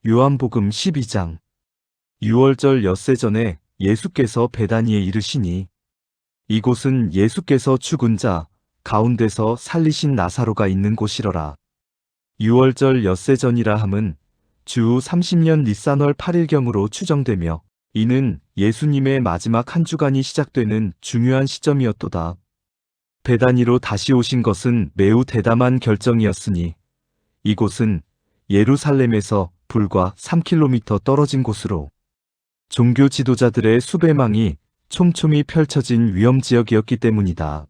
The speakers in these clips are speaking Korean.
요한복음 12장. 6월절 엿새 전에 예수께서 베다니에 이르시니 이곳은 예수께서 죽은 자 가운데서 살리신 나사로가 있는 곳이러라. 6월절 엿새 전이라 함은 주후 30년 니산월 8일경으로 추정되며 이는 예수님의 마지막 한 주간이 시작되는 중요한 시점이었도다. 베다니로 다시 오신 것은 매우 대담한 결정이었으니 이곳은 예루살렘에서 불과 3km 떨어진 곳으로 종교 지도자들의 수배망이 촘촘히 펼쳐진 위험지역이었기 때문이다.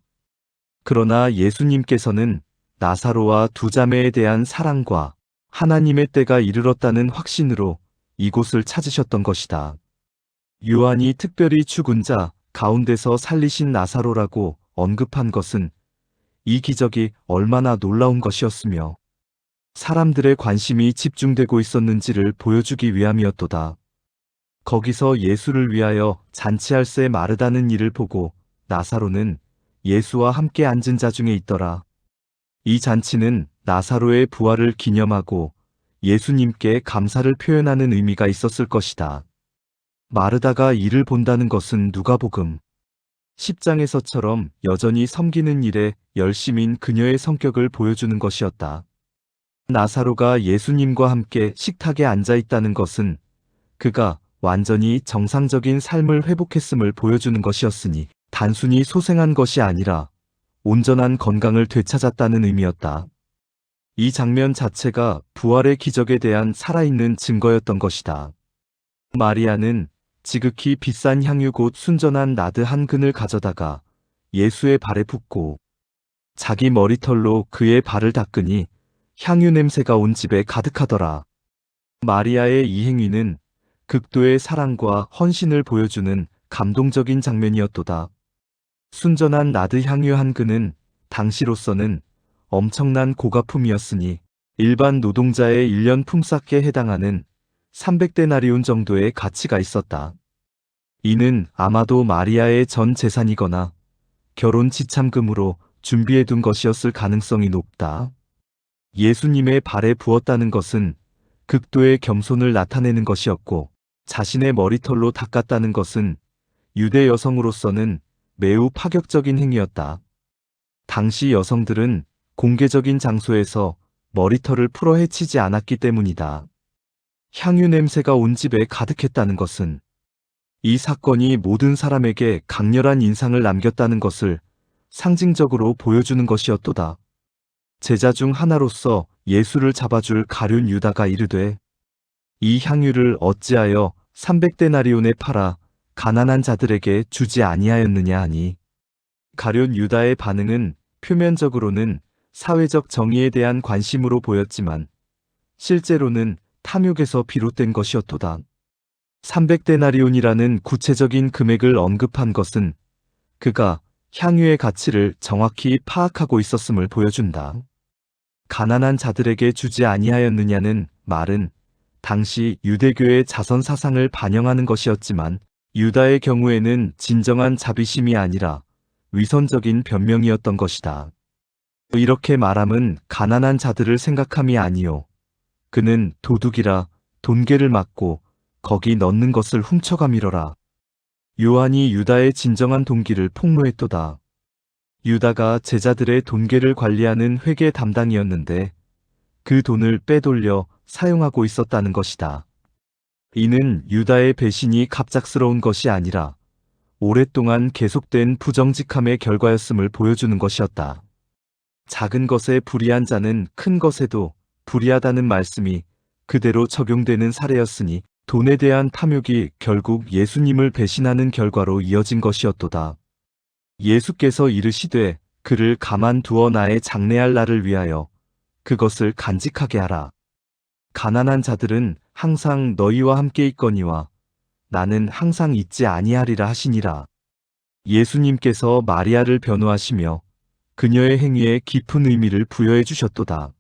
그러나 예수님께서는 나사로와 두 자매에 대한 사랑과 하나님의 때가 이르렀다는 확신으로 이곳을 찾으셨던 것이다. 요한이 특별히 죽은 자 가운데서 살리신 나사로라고 언급한 것은 이 기적이 얼마나 놀라운 것이었으며 사람들의 관심이 집중되고 있었는지를 보여주기 위함이었도다. 거기서 예수를 위하여 잔치할 새 마르다는 이를 보고 나사로는 예수와 함께 앉은 자 중에 있더라. 이 잔치는 나사로의 부활을 기념하고 예수님께 감사를 표현하는 의미가 있었을 것이다. 마르다가 이를 본다는 것은 누가복음 10장에서처럼 여전히 섬기는 일에 열심인 그녀의 성격을 보여주는 것이었다. 나사로가 예수님과 함께 식탁에 앉아 있다는 것은 그가 완전히 정상적인 삶을 회복했음을 보여주는 것이었으니 단순히 소생한 것이 아니라 온전한 건강을 되찾았다는 의미였다. 이 장면 자체가 부활의 기적에 대한 살아있는 증거였던 것이다. 마리아는 지극히 비싼 향유 곧 순전한 나드 한 근을 가져다가 예수의 발에 붓고 자기 머리털로 그의 발을 닦으니 향유 냄새가 온 집에 가득하더라. 마리아의 이 행위는 극도의 사랑과 헌신을 보여주는 감동적인 장면이었도다. 순전한 나드 향유 한 근은 당시로서는 엄청난 고가품이었으니 일반 노동자의 1년 품삯에 해당하는 300데나리온 정도의 가치가 있었다. 이는 아마도 마리아의 전 재산이거나 결혼 지참금으로 준비해둔 것이었을 가능성이 높다. 예수님의 발에 부었다는 것은 극도의 겸손을 나타내는 것이었고 자신의 머리털로 닦았다는 것은 유대 여성으로서는 매우 파격적인 행위였다. 당시 여성들은 공개적인 장소에서 머리털을 풀어 헤치지 않았기 때문이다. 향유 냄새가 온 집에 가득했다는 것은 이 사건이 모든 사람에게 강렬한 인상을 남겼다는 것을 상징적으로 보여주는 것이었도다. 제자 중 하나로서 예수를 잡아줄 가룟 유다가 이르되 이 향유를 어찌하여 300데나리온에 팔아 가난한 자들에게 주지 아니하였느냐 하니 가룟 유다의 반응은 표면적으로는 사회적 정의에 대한 관심으로 보였지만 실제로는 탐욕에서 비롯된 것이었도다. 300데나리온이라는 구체적인 금액을 언급한 것은 그가 향유의 가치를 정확히 파악하고 있었음을 보여준다. 가난한 자들에게 주지 아니하였느냐는 말은 당시 유대교의 자선 사상을 반영하는 것이었지만 유다의 경우에는 진정한 자비심이 아니라 위선적인 변명이었던 것이다. 이렇게 말함은 가난한 자들을 생각함이 아니요. 그는 도둑이라 돈괴를 막고 거기 넣는 것을 훔쳐가미러라. 요한이 유다의 진정한 동기를 폭로했도다. 유다가 제자들의 돈괴를 관리하는 회계 담당이었는데 그 돈을 빼돌려 사용하고 있었다는 것이다. 이는 유다의 배신이 갑작스러운 것이 아니라 오랫동안 계속된 부정직함의 결과였음을 보여주는 것이었다. 작은 것에 불의한 자는 큰 것에도 불의하다는 말씀이 그대로 적용되는 사례였으니 돈에 대한 탐욕이 결국 예수님을 배신하는 결과로 이어진 것이었도다. 예수께서 이르시되 그를 가만두어 나의 장래할 날을 위하여 그것을 간직하게 하라. 가난한 자들은 항상 너희와 함께 있거니와 나는 항상 있지 아니하리라 하시니라. 예수님께서 마리아를 변호하시며 그녀의 행위에 깊은 의미를 부여해 주셨도다.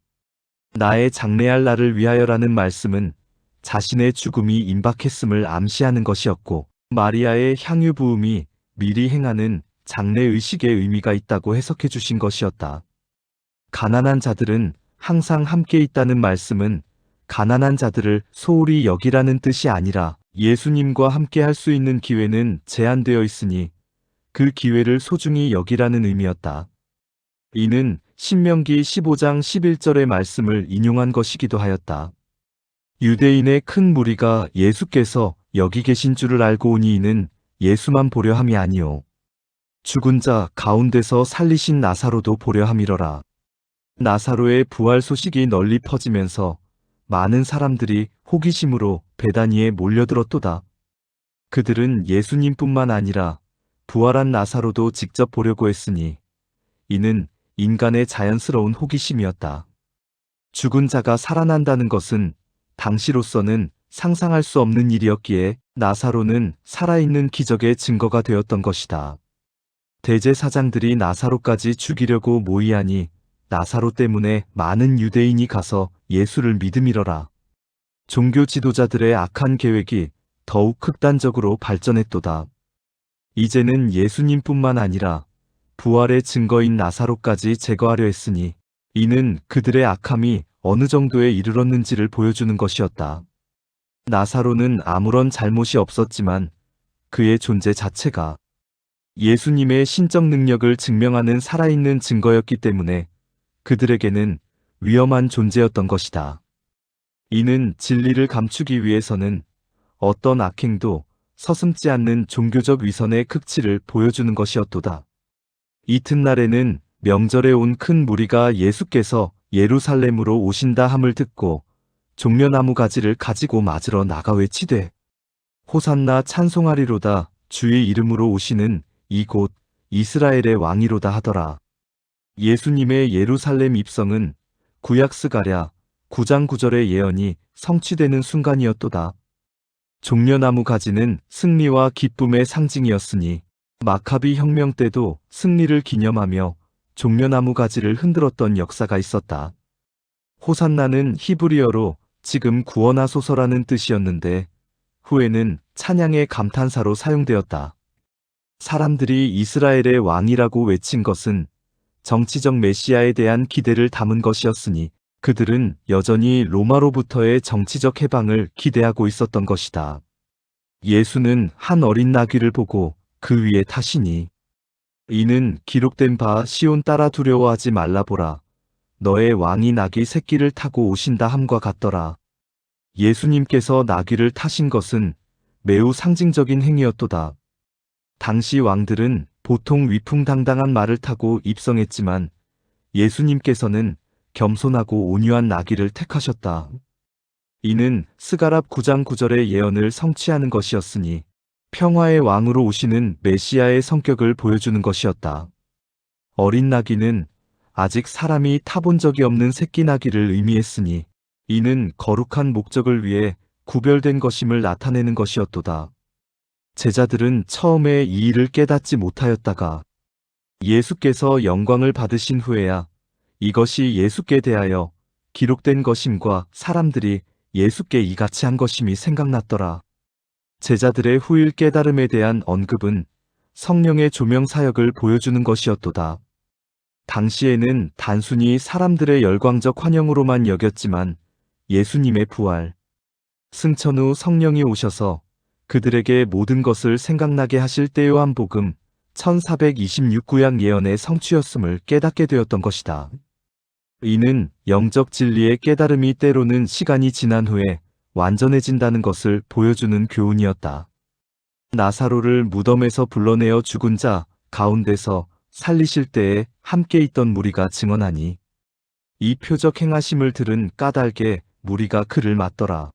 나의 장래할 날을 위하여라는 말씀은 자신의 죽음이 임박했음을 암시하는 것이었고 마리아의 향유 부음이 미리 행하는 장래의식의 의미가 있다고 해석해 주신 것이었다. 가난한 자들은 항상 함께 있다는 말씀은 가난한 자들을 소홀히 여기라는 뜻이 아니라 예수님과 함께 할 수 있는 기회는 제한되어 있으니 그 기회를 소중히 여기라는 의미였다. 이는 신명기 15장 11절의 말씀을 인용한 것이기도 하였다. 유대인의 큰 무리가 예수께서 여기 계신 줄을 알고 오니 이는 예수만 보려 함이 아니요 죽은 자 가운데서 살리신 나사로도 보려 함이러라. 나사로의 부활 소식이 널리 퍼지면서 많은 사람들이 호기심으로 베다니에 몰려들었도다. 그들은 예수님뿐만 아니라 부활한 나사로도 직접 보려고 했으니 이는 인간의 자연스러운 호기심이었다. 죽은 자가 살아난다는 것은 당시로서는 상상할 수 없는 일이었기에 나사로는 살아있는 기적의 증거가 되었던 것이다. 대제사장들이 나사로까지 죽이려고 모이하니 나사로 때문에 많은 유대인이 가서 예수를 믿음이러라. 종교 지도자들의 악한 계획이 더욱 극단적으로 발전했도다. 이제는 예수님뿐만 아니라 부활의 증거인 나사로까지 제거하려 했으니 이는 그들의 악함이 어느 정도에 이르렀는지를 보여주는 것이었다. 나사로는 아무런 잘못이 없었지만 그의 존재 자체가 예수님의 신적 능력을 증명하는 살아있는 증거였기 때문에 그들에게는 위험한 존재였던 것이다. 이는 진리를 감추기 위해서는 어떤 악행도 서슴지 않는 종교적 위선의 극치를 보여주는 것이었도다. 이튿날에는 명절에 온 큰 무리가 예수께서 예루살렘으로 오신다 함을 듣고 종려나무 가지를 가지고 맞으러 나가 외치되 호산나 찬송하리로다 주의 이름으로 오시는 이곳 이스라엘의 왕이로다 하더라. 예수님의 예루살렘 입성은 구약 스가랴 9장 9절의 예언이 성취되는 순간이었도다. 종려나무 가지는 승리와 기쁨의 상징이었으니 마카비 혁명 때도 승리를 기념하며 종려나무 가지를 흔들었던 역사가 있었다. 호산나는 히브리어로 지금 구원하소서라는 뜻이었는데 후에는 찬양의 감탄사로 사용되었다. 사람들이 이스라엘의 왕이라고 외친 것은 정치적 메시아에 대한 기대를 담은 것이었으니 그들은 여전히 로마로부터의 정치적 해방을 기대하고 있었던 것이다. 예수는 한 어린 나귀를 보고 그 위에 타시니 이는 기록된 바 시온 따라 두려워하지 말라 보라 너의 왕이 나귀 새끼를 타고 오신다 함과 같더라. 예수님께서 나귀를 타신 것은 매우 상징적인 행위였도다. 당시 왕들은 보통 위풍당당한 말을 타고 입성했지만 예수님께서는 겸손하고 온유한 나귀를 택하셨다. 이는 스가랴 9장 9절의 예언을 성취하는 것이었으니 평화의 왕으로 오시는 메시아의 성격을 보여주는 것이었다. 어린 나귀는 아직 사람이 타본 적이 없는 새끼 나귀를 의미했으니 이는 거룩한 목적을 위해 구별된 것임을 나타내는 것이었도다. 제자들은 처음에 이 일을 깨닫지 못하였다가 예수께서 영광을 받으신 후에야 이것이 예수께 대하여 기록된 것임과 사람들이 예수께 이같이 한 것임이 생각났더라. 제자들의 후일 깨달음에 대한 언급은 성령의 조명 사역을 보여주는 것이었도다. 당시에는 단순히 사람들의 열광적 환영으로만 여겼지만 예수님의 부활, 승천 후 성령이 오셔서 그들에게 모든 것을 생각나게 하실 때 요한복음 1426구약 예언의 성취였음을 깨닫게 되었던 것이다. 이는 영적 진리의 깨달음이 때로는 시간이 지난 후에 완전해진다는 것을 보여주는 교훈이었다. 나사로를 무덤에서 불러내어 죽은 자 가운데서 살리실 때에 함께 있던 무리가 증언하니 이 표적 행하심을 들은 까닭에 무리가 그를 맞더라.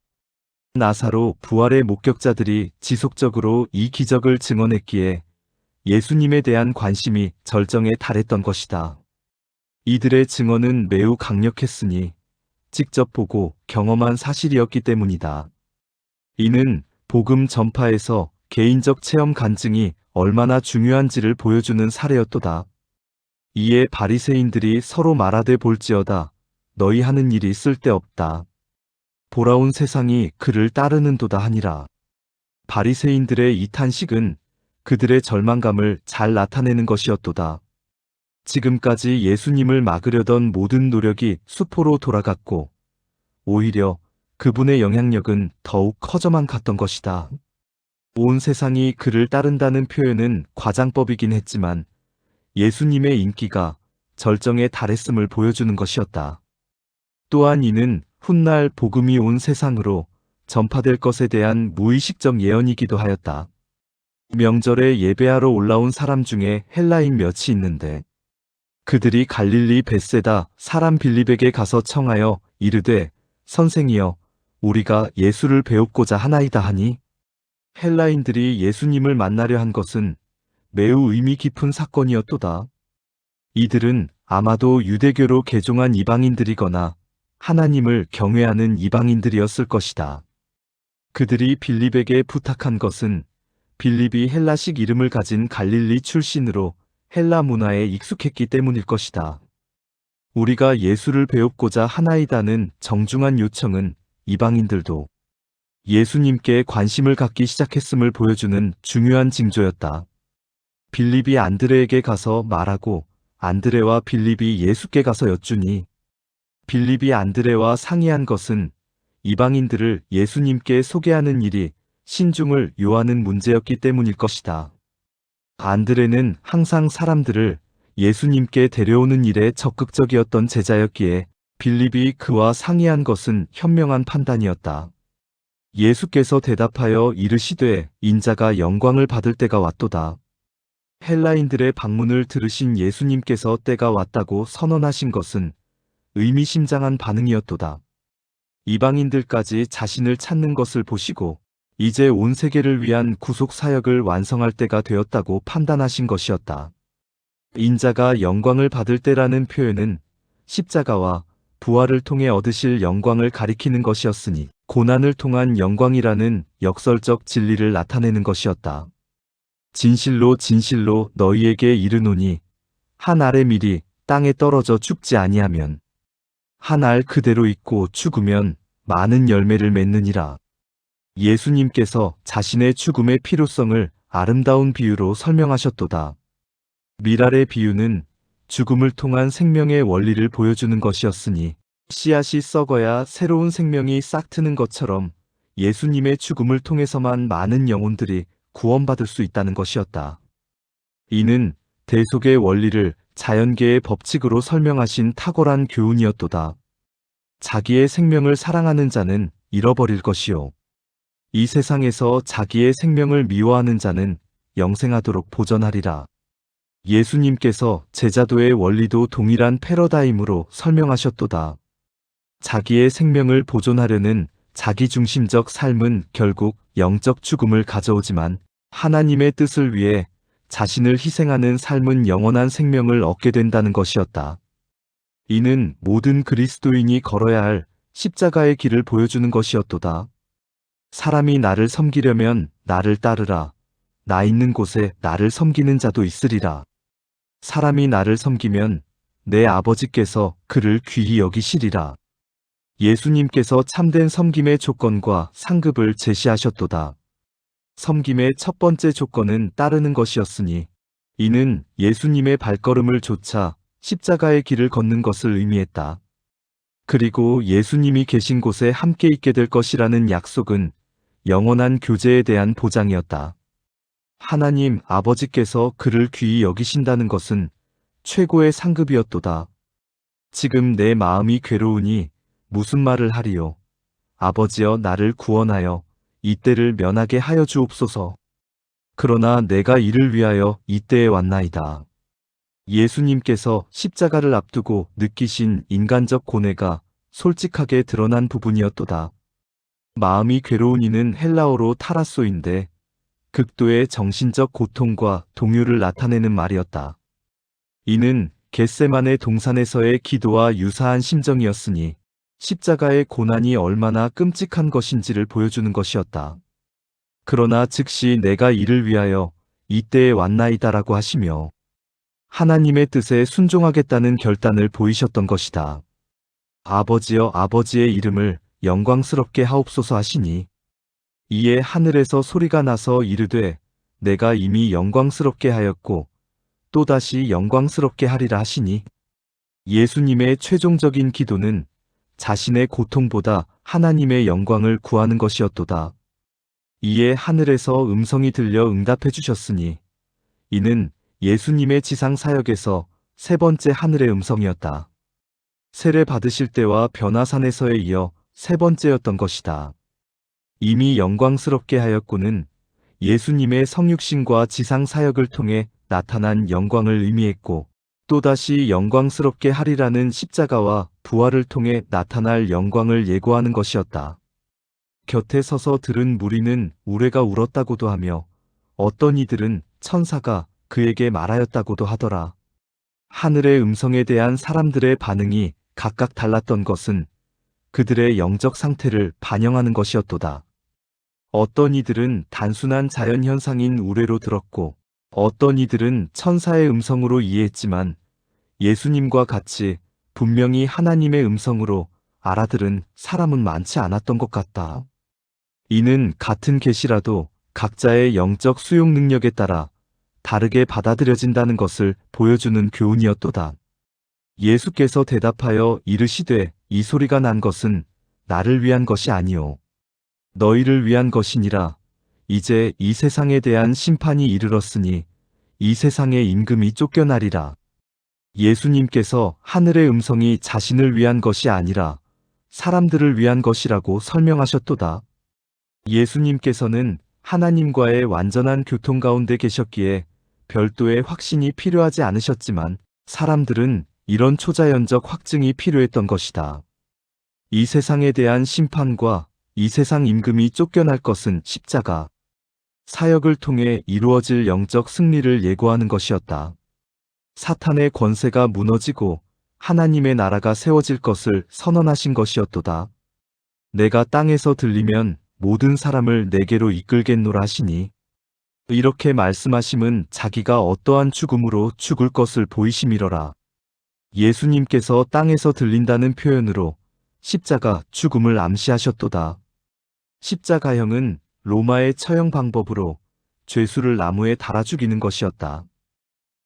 나사로 부활의 목격자들이 지속적으로 이 기적을 증언했기에 예수님에 대한 관심이 절정에 달했던 것이다. 이들의 증언은 매우 강력했으니 직접 보고 경험한 사실이었기 때문이다. 이는 복음 전파에서 개인적 체험 간증이 얼마나 중요한지를 보여주는 사례였도다. 이에 바리새인들이 서로 말하되 볼지어다 너희 하는 일이 쓸데없다. 보라온 세상이 그를 따르는도다 하니라. 바리새인들의 이 탄식은 그들의 절망감을 잘 나타내는 것이었도다. 지금까지 예수님을 막으려던 모든 노력이 수포로 돌아갔고 오히려 그분의 영향력은 더욱 커져만 갔던 것이다. 온 세상이 그를 따른다는 표현은 과장법이긴 했지만 예수님의 인기가 절정에 달했음을 보여주는 것이었다. 또한 이는 훗날 복음이 온 세상으로 전파될 것에 대한 무의식적 예언이기도 하였다. 명절에 예배하러 올라온 사람 중에 헬라인 몇이 있는데 그들이 갈릴리 벳세다 사람 빌립에게 가서 청하여 이르되 선생이여 우리가 예수를 배웁고자 하나이다 하니 헬라인들이 예수님을 만나려 한 것은 매우 의미 깊은 사건이었도다. 이들은 아마도 유대교로 개종한 이방인들이거나 하나님을 경외하는 이방인들이었을 것이다. 그들이 빌립에게 부탁한 것은 빌립이 헬라식 이름을 가진 갈릴리 출신으로 헬라 문화에 익숙했기 때문일 것이다. 우리가 예수를 배웁고자 하나이다는 정중한 요청은 이방인들도 예수님께 관심을 갖기 시작했음을 보여주는 중요한 징조였다. 빌립이 안드레에게 가서 말하고 안드레와 빌립이 예수께 가서 여쭈니 빌립이 안드레와 상의한 것은 이방인들을 예수님께 소개하는 일이 신중을 요하는 문제였기 때문일 것이다. 안드레는 항상 사람들을 예수님께 데려오는 일에 적극적이었던 제자였기에 빌립이 그와 상의한 것은 현명한 판단이었다. 예수께서 대답하여 이르시되 인자가 영광을 받을 때가 왔도다. 헬라인들의 방문을 들으신 예수님께서 때가 왔다고 선언하신 것은 의미심장한 반응이었도다. 이방인들까지 자신을 찾는 것을 보시고 이제 온 세계를 위한 구속 사역을 완성할 때가 되었다고 판단하신 것이었다. 인자가 영광을 받을 때라는 표현은 십자가와 부활을 통해 얻으실 영광을 가리키는 것이었으니 고난을 통한 영광이라는 역설적 진리를 나타내는 것이었다. 진실로 진실로 너희에게 이르노니 한 알의 밀이 땅에 떨어져 죽지 아니하면 한 알 그대로 있고 죽으면 많은 열매를 맺느니라. 예수님께서 자신의 죽음의 필요성을 아름다운 비유로 설명하셨도다. 밀알의 비유는 죽음을 통한 생명의 원리를 보여주는 것이었으니 씨앗이 썩어야 새로운 생명이 싹 트는 것처럼 예수님의 죽음을 통해서만 많은 영혼들이 구원받을 수 있다는 것이었다. 이는 대속의 원리를 자연계의 법칙으로 설명하신 탁월한 교훈이었도다. 자기의 생명을 사랑하는 자는 잃어버릴 것이요. 이 세상에서 자기의 생명을 미워하는 자는 영생하도록 보전하리라. 예수님께서 제자도의 원리도 동일한 패러다임으로 설명하셨도다. 자기의 생명을 보존하려는 자기중심적 삶은 결국 영적 죽음을 가져오지만 하나님의 뜻을 위해 자신을 희생하는 삶은 영원한 생명을 얻게 된다는 것이었다. 이는 모든 그리스도인이 걸어야 할 십자가의 길을 보여주는 것이었도다. 사람이 나를 섬기려면 나를 따르라. 나 있는 곳에 나를 섬기는 자도 있으리라. 사람이 나를 섬기면 내 아버지께서 그를 귀히 여기시리라. 예수님께서 참된 섬김의 조건과 상급을 제시하셨도다. 섬김의 첫 번째 조건은 따르는 것이었으니 이는 예수님의 발걸음을 좇아 십자가의 길을 걷는 것을 의미했다. 그리고 예수님이 계신 곳에 함께 있게 될 것이라는 약속은 영원한 교제에 대한 보장이었다. 하나님 아버지께서 그를 귀히 여기신다는 것은 최고의 상급이었도다. 지금 내 마음이 괴로우니 무슨 말을 하리요. 아버지여 나를 구원하여 이때를 면하게 하여 주옵소서. 그러나 내가 이를 위하여 이때에 왔나이다. 예수님께서 십자가를 앞두고 느끼신 인간적 고뇌가 솔직하게 드러난 부분이었도다. 마음이 괴로운 이는 헬라어로 타라소인데 극도의 정신적 고통과 동요를 나타내는 말이었다. 이는 겟세마네 동산에서의 기도와 유사한 심정이었으니 십자가의 고난이 얼마나 끔찍한 것인지를 보여주는 것이었다. 그러나 즉시 내가 이를 위하여 이때에 왔나이다라고 하시며 하나님의 뜻에 순종하겠다는 결단을 보이셨던 것이다. 아버지여 아버지의 이름을 영광스럽게 하옵소서 하시니 이에 하늘에서 소리가 나서 이르되 내가 이미 영광스럽게 하였고 또다시 영광스럽게 하리라 하시니 예수님의 최종적인 기도는 자신의 고통보다 하나님의 영광을 구하는 것이었도다. 이에 하늘에서 음성이 들려 응답해 주셨으니 이는 예수님의 지상 사역에서 세 번째 하늘의 음성이었다. 세례 받으실 때와 변화산에서에 이어 세 번째였던 것이다. 이미 영광스럽게 하였고는 예수님의 성육신과 지상 사역을 통해 나타난 영광을 의미했고 또다시 영광스럽게 하리라는 십자가와 부활을 통해 나타날 영광을 예고하는 것이었다. 곁에 서서 들은 무리는 우레가 울었다고도 하며 어떤 이들은 천사가 그에게 말하였다고도 하더라. 하늘의 음성에 대한 사람들의 반응이 각각 달랐던 것은 그들의 영적 상태를 반영하는 것이었도다. 어떤 이들은 단순한 자연현상인 우레로 들었고 어떤 이들은 천사의 음성으로 이해했지만 예수님과 같이 분명히 하나님의 음성으로 알아들은 사람은 많지 않았던 것 같다. 이는 같은 계시라도 각자의 영적 수용 능력에 따라 다르게 받아들여진다는 것을 보여주는 교훈이었도다. 예수께서 대답하여 이르시되 이 소리가 난 것은 나를 위한 것이 아니요 너희를 위한 것이니라. 이제 이 세상에 대한 심판이 이르렀으니 이 세상의 임금이 쫓겨나리라. 예수님께서 하늘의 음성이 자신을 위한 것이 아니라 사람들을 위한 것이라고 설명하셨도다. 예수님께서는 하나님과의 완전한 교통 가운데 계셨기에 별도의 확신이 필요하지 않으셨지만 사람들은 이런 초자연적 확증이 필요했던 것이다. 이 세상에 대한 심판과 이 세상 임금이 쫓겨날 것은 십자가 사역을 통해 이루어질 영적 승리를 예고하는 것이었다. 사탄의 권세가 무너지고 하나님의 나라가 세워질 것을 선언하신 것이었도다. 내가 땅에서 들리면 모든 사람을 내게로 이끌겠노라 하시니 이렇게 말씀하심은 자기가 어떠한 죽음으로 죽을 것을 보이심이러라. 예수님께서 땅에서 들린다는 표현으로 십자가 죽음을 암시하셨도다. 십자가형은 로마의 처형 방법으로 죄수를 나무에 달아 죽이는 것이었다.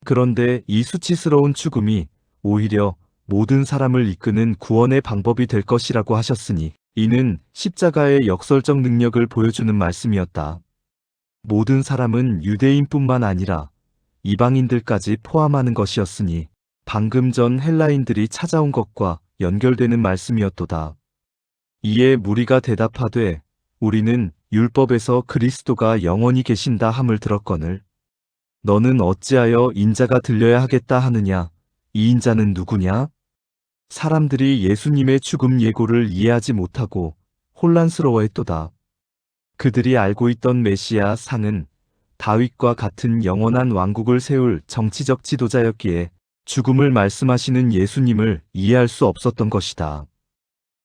그런데 이 수치스러운 죽음이 오히려 모든 사람을 이끄는 구원의 방법이 될 것이라고 하셨으니 이는 십자가의 역설적 능력을 보여주는 말씀이었다. 모든 사람은 유대인뿐만 아니라 이방인들까지 포함하는 것이었으니 방금 전 헬라인들이 찾아온 것과 연결되는 말씀이었도다. 이에 무리가 대답하되 우리는 율법에서 그리스도가 영원히 계신다 함을 들었거늘 너는 어찌하여 인자가 들려야 하겠다 하느냐? 이 인자는 누구냐? 사람들이 예수님의 죽음 예고를 이해하지 못하고 혼란스러워했도다. 그들이 알고 있던 메시아 상은 다윗과 같은 영원한 왕국을 세울 정치적 지도자였기에 죽음을 말씀하시는 예수님을 이해할 수 없었던 것이다.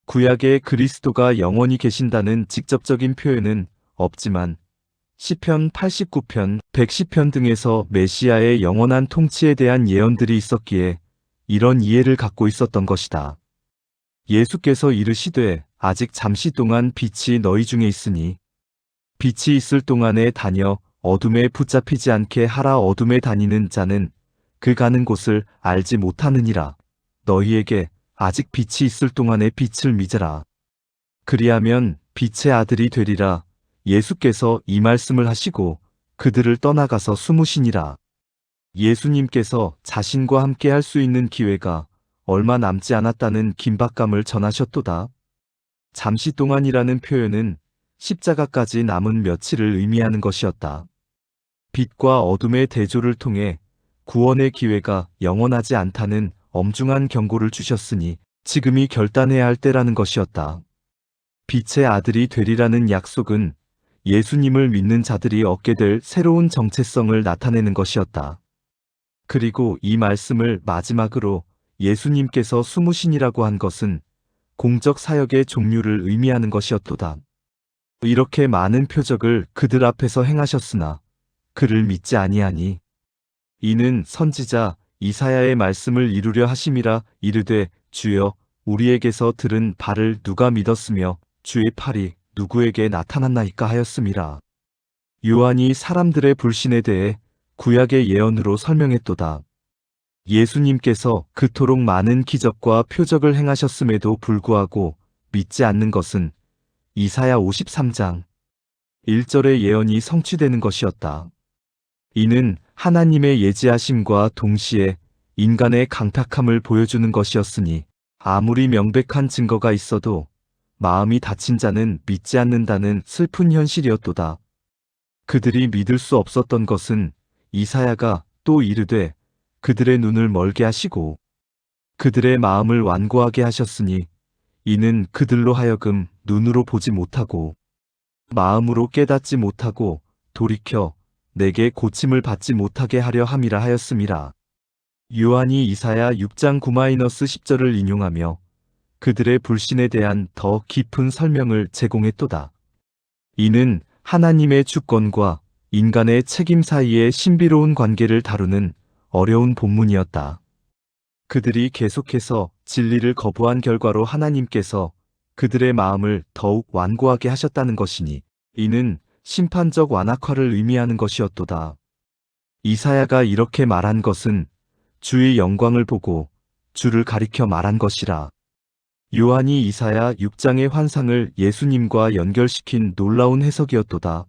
구약의 그리스도가 영원히 계신다는 직접적인 표현은 없지만 시편 89편, 110편 등에서 메시아의 영원한 통치에 대한 예언들이 있었기에 이런 이해를 갖고 있었던 것이다. 예수께서 이르시되 아직 잠시 동안 빛이 너희 중에 있으니 빛이 있을 동안에 다녀 어둠에 붙잡히지 않게 하라. 어둠에 다니는 자는 그 가는 곳을 알지 못하느니라. 너희에게 아직 빛이 있을 동안에 빛을 믿으라. 그리하면 빛의 아들이 되리라. 예수께서 이 말씀을 하시고 그들을 떠나가서 숨으시니라. 예수님께서 자신과 함께 할 수 있는 기회가 얼마 남지 않았다는 긴박감을 전하셨도다. 잠시 동안이라는 표현은 십자가까지 남은 며칠을 의미하는 것이었다. 빛과 어둠의 대조를 통해 구원의 기회가 영원하지 않다는 엄중한 경고를 주셨으니 지금이 결단해야 할 때라는 것이었다. 빛의 아들이 되리라는 약속은 예수님을 믿는 자들이 얻게 될 새로운 정체성을 나타내는 것이었다. 그리고 이 말씀을 마지막으로 예수님께서 숨으시니라고 한 것은 공적 사역의 종류를 의미하는 것이었도다. 이렇게 많은 표적을 그들 앞에서 행하셨으나 그를 믿지 아니하니 이는 선지자 이사야의 말씀을 이루려 하심이라. 이르되 주여 우리에게서 들은 바를 누가 믿었으며 주의 팔이 누구에게 나타났나이까 하였음이라. 요한이 사람들의 불신에 대해 구약의 예언으로 설명했도다. 예수님께서 그토록 많은 기적과 표적을 행하셨음에도 불구하고 믿지 않는 것은 이사야 53장 1절의 예언이 성취되는 것이었다. 이는 하나님의 예지하심과 동시에 인간의 강팍함을 보여주는 것이었으니 아무리 명백한 증거가 있어도 마음이 닫힌 자는 믿지 않는다는 슬픈 현실이었도다. 그들이 믿을 수 없었던 것은 이사야가 또 이르되 그들의 눈을 멀게 하시고 그들의 마음을 완고하게 하셨으니 이는 그들로 하여금 눈으로 보지 못하고 마음으로 깨닫지 못하고 돌이켜 내게 고침을 받지 못하게 하려 함이라 하였음이라. 요한이 이사야 6장 9-10절을 인용하며 그들의 불신에 대한 더 깊은 설명을 제공했도다. 이는 하나님의 주권과 인간의 책임 사이의 신비로운 관계를 다루는 어려운 본문이었다. 그들이 계속해서 진리를 거부한 결과로 하나님께서 그들의 마음을 더욱 완고하게 하셨다는 것이니 이는 심판적 완악화를 의미하는 것이었도다. 이사야가 이렇게 말한 것은 주의 영광을 보고 주를 가리켜 말한 것이라. 요한이 이사야 6장의 환상을 예수님과 연결시킨 놀라운 해석이었도다.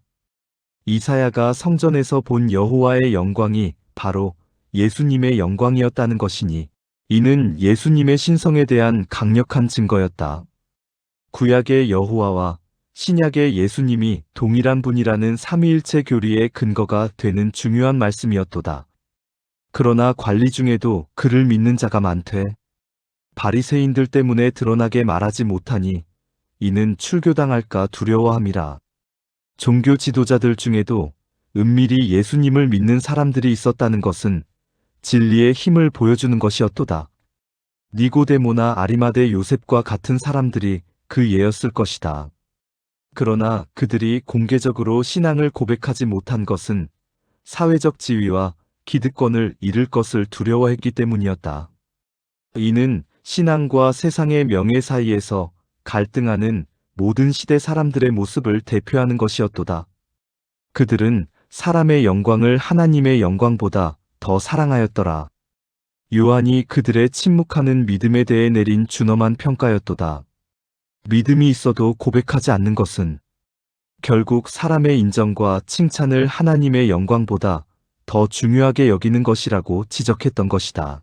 이사야가 성전에서 본 여호와의 영광이 바로 예수님의 영광이었다는 것이니 이는 예수님의 신성에 대한 강력한 증거였다. 구약의 여호와와 신약의 예수님이 동일한 분이라는 삼위일체 교리의 근거가 되는 중요한 말씀이었도다. 그러나 관리 중에도 그를 믿는 자가 많되 바리새인들 때문에 드러나게 말하지 못하니 이는 출교당할까 두려워함이라. 종교 지도자들 중에도 은밀히 예수님을 믿는 사람들이 있었다는 것은 진리의 힘을 보여주는 것이었도다. 니고데모나 아리마대 요셉과 같은 사람들이 그 예였을 것이다. 그러나 그들이 공개적으로 신앙을 고백하지 못한 것은 사회적 지위와 기득권을 잃을 것을 두려워했기 때문이었다. 이는 신앙과 세상의 명예 사이에서 갈등하는 모든 시대 사람들의 모습을 대표하는 것이었도다. 그들은 사람의 영광을 하나님의 영광보다 더 사랑하였더라. 요한이 그들의 침묵하는 믿음에 대해 내린 준엄한 평가였도다. 믿음이 있어도 고백하지 않는 것은 결국 사람의 인정과 칭찬을 하나님의 영광보다 더 중요하게 여기는 것이라고 지적했던 것이다.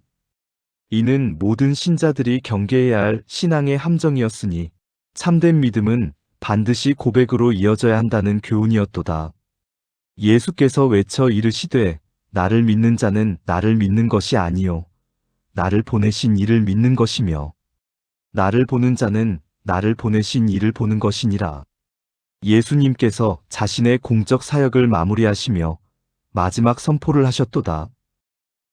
이는 모든 신자들이 경계해야 할 신앙의 함정이었으니 참된 믿음은 반드시 고백으로 이어져야 한다는 교훈이었도다. 예수께서 외쳐 이르시되 나를 믿는 자는 나를 믿는 것이 아니요 나를 보내신 이를 믿는 것이며 나를 보는 자는 나를 보내신 이를 보는 것이니라. 예수님께서 자신의 공적 사역을 마무리하시며 마지막 선포를 하셨도다.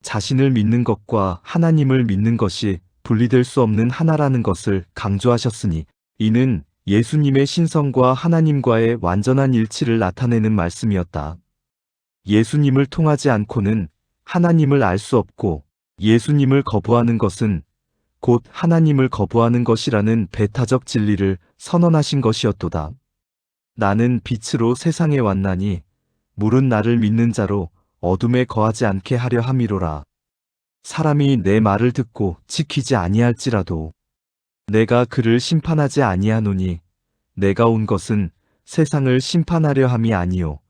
자신을 믿는 것과 하나님을 믿는 것이 분리될 수 없는 하나라는 것을 강조하셨으니 이는 예수님의 신성과 하나님과의 완전한 일치를 나타내는 말씀이었다. 예수님을 통하지 않고는 하나님을 알 수 없고 예수님을 거부하는 것은 곧 하나님을 거부하는 것이라는 배타적 진리를 선언하신 것이었도다. 나는 빛으로 세상에 왔나니 물은 나를 믿는 자로 어둠에 거하지 않게 하려 함이로라. 사람이 내 말을 듣고 지키지 아니할지라도 내가 그를 심판하지 아니하노니 내가 온 것은 세상을 심판하려 함이 아니요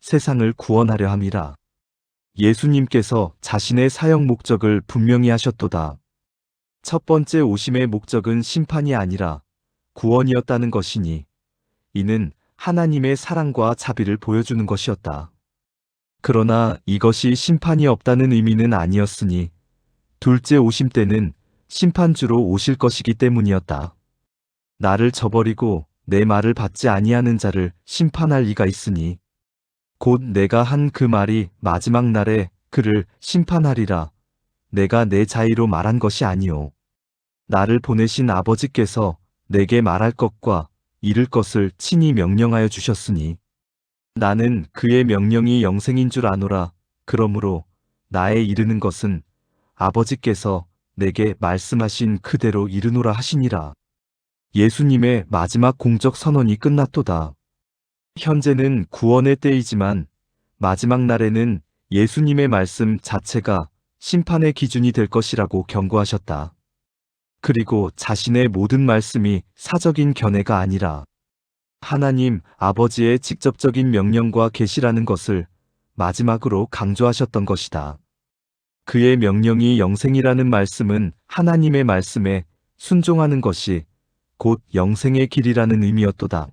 세상을 구원하려 함이라. 예수님께서 자신의 사역 목적을 분명히 하셨도다. 첫 번째 오심의 목적은 심판이 아니라 구원이었다는 것이니 이는 하나님의 사랑과 자비를 보여주는 것이었다. 그러나 이것이 심판이 없다는 의미는 아니었으니 둘째 오심 때는 심판주로 오실 것이기 때문이었다. 나를 저버리고 내 말을 받지 아니하는 자를 심판할 이가 있으니 곧 내가 한 그 말이 마지막 날에 그를 심판하리라. 내가 내 자의로 말한 것이 아니오. 나를 보내신 아버지께서 내게 말할 것과 이를 것을 친히 명령하여 주셨으니 나는 그의 명령이 영생인 줄 아노라. 그러므로 나의 이르는 것은 아버지께서 내게 말씀하신 그대로 이르노라 하시니라. 예수님의 마지막 공적 선언이 끝났도다. 현재는 구원의 때이지만 마지막 날에는 예수님의 말씀 자체가 심판의 기준이 될 것이라고 경고하셨다. 그리고 자신의 모든 말씀이 사적인 견해가 아니라 하나님 아버지의 직접적인 명령과 계시라는 것을 마지막으로 강조하셨던 것이다. 그의 명령이 영생이라는 말씀은 하나님의 말씀에 순종하는 것이 곧 영생의 길이라는 의미였도다.